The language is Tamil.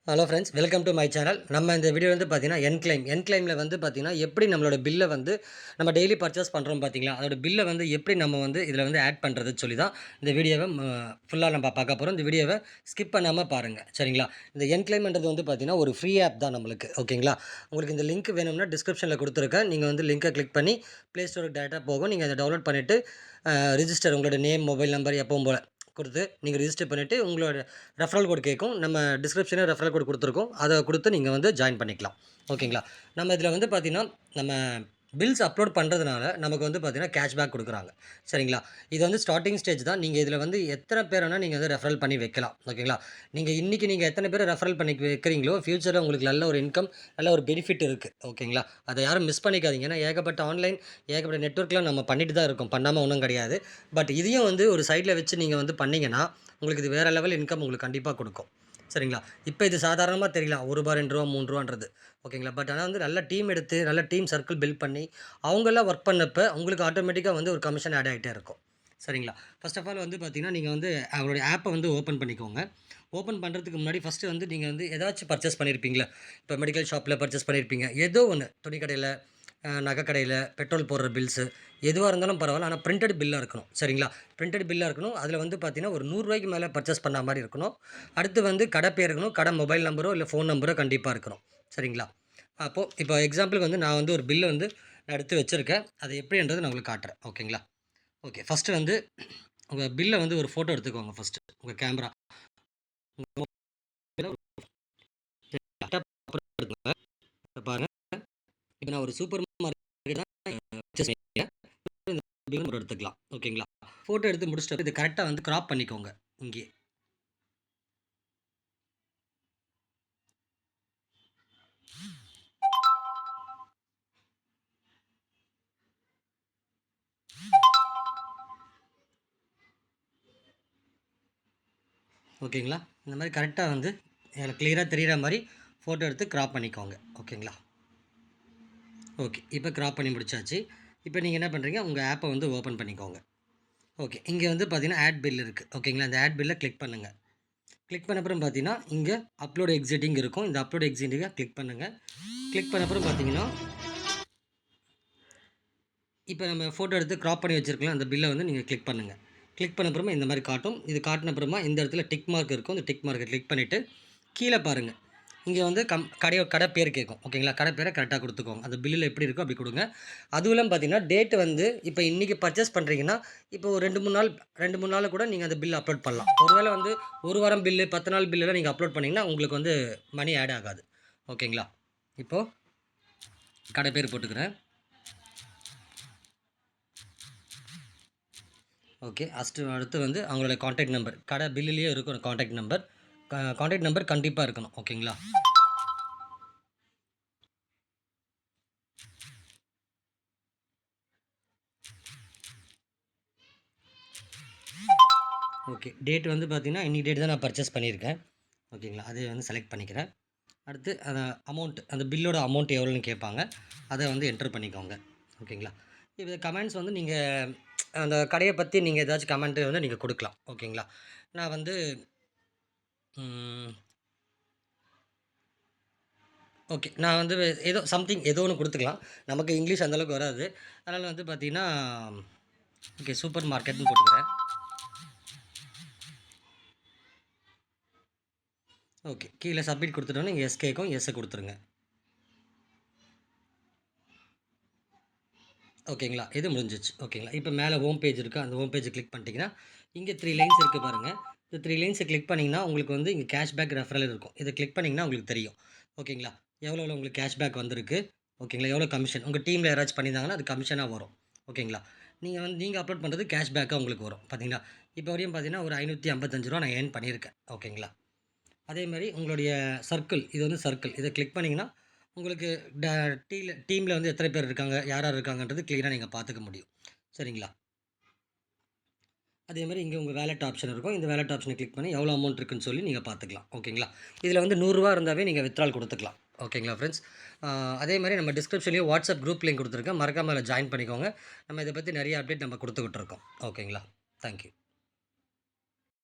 Hello friends, welcome to my channel. நம்ம இந்த வீடியோ வந்து பார்த்தீங்கன்னா, என்க்ளைமில் வந்து பார்த்தீங்கன்னா, எப்படி நம்மளோட பில்லை வந்து நம்ம டெய்லி பர்ச்சேஸ் பண்ணுறோம் பார்த்தீங்களா, அதோட பில்லை வந்து எப்படி நம்ம வந்து இதில் வந்து ஆட் பண்ணுறதுன்னு சொல்லி தான் இந்த வீடியோவை ஃபுல்லாக நம்ம பார்க்க போகிறோம். இந்த வீடியோவை ஸ்கிப் பண்ணாமல் பாருங்கள், சரிங்களா? இந்த என்க்ளைம்ன்றது வந்து பார்த்தீங்கன்னா, ஒரு ஃப்ரீ ஆப் தான் நம்மளுக்கு, ஓகேங்களா? உங்களுக்கு இந்த லிங்க் வேணும்னா டிஸ்கிரிப்ஷனில் கொடுத்துருக்கேன். நீங்கள் வந்து லிங்கை கிளிக் பண்ணி ப்ளே ஸ்டோருக்கு டேரெக்டாக போகும். நீங்கள் அதை டவுன்லோட் பண்ணிவிட்டு ரிஜிஸ்டர் உங்களோட நேம், மொபைல் நம்பர் எப்பவும் போல் கொடுத்து நீங்கள் ரிஜிஸ்டர் பண்ணிவிட்டு உங்களோட ரெஃபரல் கோட் கேட்கும். நம்ம டிஸ்கிரிப்ஷனில் ரெஃபரல் கோட் கொடுத்துருக்கோம். அதை கொடுத்து நீங்கள் வந்து ஜாயின் பண்ணிக்கலாம், ஓகேங்களா? நம்ம இதில் வந்து பார்த்திங்கன்னா, நம்ம பில்ஸ் அப்லோட் பண்ணுறதுனால நமக்கு வந்து பார்த்திங்கன்னா கேஷ்பேக் கொடுக்குறாங்க, சரிங்களா? இது வந்து ஸ்டார்டிங் ஸ்டேஜ் தான். நீங்கள் இதில் வந்து எத்தனை பேர் வேணால் நீங்கள் வந்து ரெஃபரல் பண்ணி வைக்கலாம், ஓகேங்களா? நீங்கள் இன்றைக்கி நீங்கள் எத்தனை பேர் ரெஃபரல் பண்ணி வைக்கிறீங்களோ ஃப்யூச்சரில் உங்களுக்கு நல்ல ஒரு இன்கம், நல்ல ஒரு பெனிஃபிட் இருக்குது, ஓகேங்களா? அதை யாரும் மிஸ் பண்ணிக்காதீங்க. ஏன்னா ஏகப்பட்ட ஆன்லைன், ஏகப்பட்ட நெட்வொர்க்லாம் நம்ம பண்ணிட்டு தான் இருக்கோம், பண்ணாமல் ஒன்றும் கிடையாது. பட் இதையும் வந்து ஒரு சைடில் வச்சு நீங்கள் வந்து பண்ணிங்கன்னா உங்களுக்கு இது வேறு லெவல் இன்கம் உங்களுக்கு கண்டிப்பாக கொடுக்கும், சரிங்களா? இப்போ இது சாதாரணமாக தெரியலாம், ரூ. 1 2 ரூபா 3 ரூபான்றது, ஓகேங்களா? பட் ஆனால் வந்து நல்ல டீம் எடுத்து நல்ல டீம் சர்க்கிள் பில்ட் பண்ணி அவங்கெல்லாம் ஒர்க் பண்ணப்போ உங்களுக்கு ஆட்டோமேட்டிக்காக வந்து ஒரு கமிஷன் ஆட் ஆகிட்டே இருக்கும், சரிங்களா? ஃபர்ஸ்ட் ஆஃப் ஆல் வந்து பார்த்தீங்கன்னா, நீங்கள் வந்து அவருடைய ஆப்பை வந்து ஓப்பன் பண்ணிக்கோங்க. ஓப்பன் பண்ணுறதுக்கு முன்னாடி ஃபஸ்ட்டு வந்து நீங்கள் வந்து ஏதாச்சும் பர்ச்சேஸ் பண்ணியிருப்பீங்களா? இப்போ மெடிக்கல் ஷாப்பில் பர்ச்சேஸ் பண்ணியிருப்பீங்க, ஏதோ ஒன்று, துணி கடையில், நகை கடையில், பெட்ரோல் போடுற பில்ஸு, எதுவாக இருந்தாலும் பரவாயில்ல. ஆனால் பிரிண்டட் பில்லாக இருக்கணும், சரிங்களா? பிரிண்டட் பில்லாக இருக்கணும். அதில் வந்து பார்த்தீங்கன்னா ஒரு ரூ. 100 மேலே பர்ச்சேஸ் பண்ண மாதிரி இருக்கணும். அடுத்து வந்து கடை பேர் இருக்கணும். கடை மொபைல் நம்பரோ இல்லை ஃபோன் நம்பரோ கண்டிப்பாக இருக்கணும், சரிங்களா? அப்போது இப்போ எக்ஸாம்பிளுக்கு வந்து நான் வந்து ஒரு பில்லை வந்து நான் எடுத்து வச்சுருக்கேன். அது எப்படின்றது நான் உங்களுக்கு காட்டுறேன், ஓகேங்களா? ஓகே, ஃபஸ்ட்டு வந்து உங்கள் பில்லை வந்து ஒரு ஃபோட்டோ எடுத்துக்கோங்க. ஃபஸ்ட்டு உங்கள் கேமரா பாருங்கள். இப்போ நான் ஒரு சூப்பர் மார்க்கெட் தான் ஃபோட்டோ எடுத்துக்கலாம், ஓகேங்களா? ஃபோட்டோ எடுத்து முடிச்சுட்டு இது கரெக்டாக வந்து கிராப் பண்ணிக்கோங்க இங்கே. ஓகேங்களா? இந்த மாதிரி கரெக்டாக வந்து எனக்கு கிளியராக தெரிகிற மாதிரி ஃபோட்டோ எடுத்து கிராப் பண்ணிக்கோங்க, ஓகேங்களா? ஓகே, இப்போ கிராப் பண்ணி முடிச்சாச்சு. இப்போ நீங்கள் என்ன பண்ணுறீங்க, உங்கள் ஆப்பை வந்து ஓப்பன் பண்ணிக்கோங்க. ஓகே, இங்கே வந்து பார்த்தீங்கன்னா ஆட் பில் இருக்குது, ஓகேங்களா? அந்த ஆட் பில்லை கிளிக் பண்ணுங்கள். கிளிக் பண்ண அப்புறம் பார்த்தீங்கன்னா இங்கே அப்லோட் எக்ஸிட்டிங் இருக்கும். இந்த அப்லோட் எக்ஸிட்டிங்கை கிளிக் பண்ணுங்கள். கிளிக் பண்ண அப்புறம் பார்த்தீங்கன்னா இப்போ நம்ம ஃபோட்டோ எடுத்து கிராப் பண்ணி வச்சுருக்கலாம், அந்த பில்லை வந்து நீங்கள் கிளிக் பண்ணுங்கள். கிளிக் பண்ண அப்புறமா இந்த மாதிரி காட்டும். இது காட்டின அப்புறமா இந்த இடத்துல டிக் மார்க் இருக்கும். இந்த டிக் மார்க்கை கிளிக் பண்ணிவிட்டு கீழே பாருங்கள். இங்கே வந்து கடை பேர் கேட்கும், ஓகேங்களா? கடை பேரை கரெக்டாக கொடுத்துக்கோங்க. அந்த பில்லில் எப்படி இருக்கோ அப்படி கொடுங்க. அதுவும் பார்த்தீங்கன்னா டேட்டு வந்து இப்போ இன்றைக்கி பர்ச்சேஸ் பண்ணுறீங்கன்னா இப்போ ஒரு 2 3 நாள் கூட நீங்கள் அந்த பில் அப்லோட் பண்ணலாம். ஒருவேளை வந்து 1 வாரம் பில்லு, 10 நாள் பில்லெலாம் நீங்கள் அப்லோட் பண்ணிங்கன்னா உங்களுக்கு வந்து மணி ஆட் ஆகாது, ஓகேங்களா? இப்போது கடை பேர் போட்டுக்கிறேன். ஓகே, அடுத்து வந்து அவங்களோட காண்டாக்ட் நம்பர், கடை பில்லுலேயே இருக்கும் காண்டாக்ட் நம்பர். காண்டாக்ட் நம்பர் கண்டிப்பாக இருக்கணும், ஓகேங்களா? ஓகே, டேட் வந்து பார்த்தீங்கன்னா இன்றைக்கி டேட் தான் நான் பர்ச்சேஸ் பண்ணியிருக்கேன், ஓகேங்களா? அதை வந்து செலக்ட் பண்ணிக்கிறேன். அடுத்து அந்த அமௌண்ட், அந்த பில்லோட அமௌண்ட் எவ்வளோன்னு கேட்பாங்க, அதை வந்து என்டர் பண்ணிக்கோங்க, ஓகேங்களா? இது கமெண்ட்ஸ் வந்து நீங்கள் அந்த கடையை பற்றி நீங்கள் ஏதாச்சும் கமெண்ட்டு வந்து நீங்கள் கொடுக்கலாம், ஓகேங்களா? நான் வந்து ஓகே, நான் வந்து ஏதோ சம்திங் ஏதோ ஒன்று கொடுத்துக்கலாம். நமக்கு இங்கிலீஷ் அந்தளவுக்கு வராது. அதனால் வந்து பார்த்தீங்கன்னா ஓகே, சூப்பர் மார்க்கெட்னு போட்டுக்கிறேன். ஓகே, கீழே சப்மிட் கொடுத்துட்டோன்னே இங்கே எஸ் கேட்கும், எஸ்ஸை கொடுத்துருங்க, ஓகேங்களா? இது முடிஞ்சிச்சு, ஓகேங்களா? இப்போ மேலே ஹோம் பேஜ் இருக்குது, அந்த ஹோம் பேஜை கிளிக் பண்ணிட்டீங்கன்னா இங்கே 3 லைன்ஸ் இருக்குது பாருங்கள். இந்த 3 லைன்ஸை கிளிக் பண்ணிங்கன்னா உங்களுக்கு வந்து இங்கே கேஷ்பேக் ரெஃபரல் இருக்கும். இதை கிளிக் பண்ணிங்கன்னா உங்களுக்கு தெரியும், ஓகேங்களா? எவ்வளோ உங்களுக்கு கேஷ்பேக் வந்திருக்கு, ஓகேங்களா? எவ்வளோ கமிஷன் உங்கள் டீமில் யாராச்சும் பண்ணியிருந்தாங்கன்னா அது கமிஷனாக வரும், ஓகேங்களா? நீங்கள் அப்லோட் பண்ணுறது கேஷ்பேக்காக உங்களுக்கு வரும், பார்த்தீங்களா? இப்போ வரையும் பார்த்தீங்கன்னா ஒரு ரூ. 555 நான் ஏர்ன் பண்ணியிருக்கேன், ஓகேங்களா? அதேமாதிரி உங்களுடைய சர்க்கிள், இது வந்து சர்க்கிள், இதை கிளிக் பண்ணிங்கன்னா உங்களுக்கு டீமில் வந்து எத்தனை பேர் இருக்காங்க, யார் யார் இருக்காங்கன்றது கிளியராக நீங்கள் பார்த்துக்க முடியும், சரிங்களா? அதேமாதிரி இங்கே உங்கள் வேலெட் ஆப்ஷன் இருக்கும். இந்த வேலெட் ஆப்ஷனை கிளிக் பண்ணி எவ்வளோ அமௌண்ட் இருக்குன்னு சொல்லி நீங்கள் பார்த்துக்கலாம், ஓகேங்களா? இதில் வந்து ரூ. 100 இருந்தாவே நீங்கள் வித்ட்ரால் கொடுத்துக்கலாம், ஓகேங்களா ஃப்ரெண்ட்ஸ்? அதே மாதிரி நம்ம டிஸ்கிரிப்ஷன்லேயும் வாட்ஸ்அப் குரூப் லிங்க் கொடுத்துருக்கேன், மறக்காமல் அதில் ஜாயின் பண்ணிக்கோங்க. நம்ம இதை பற்றி நிறைய அப்டேட் நம்ம கொடுத்துக்கிட்டு இருக்கோம், ஓகேங்களா? தேங்க்யூ.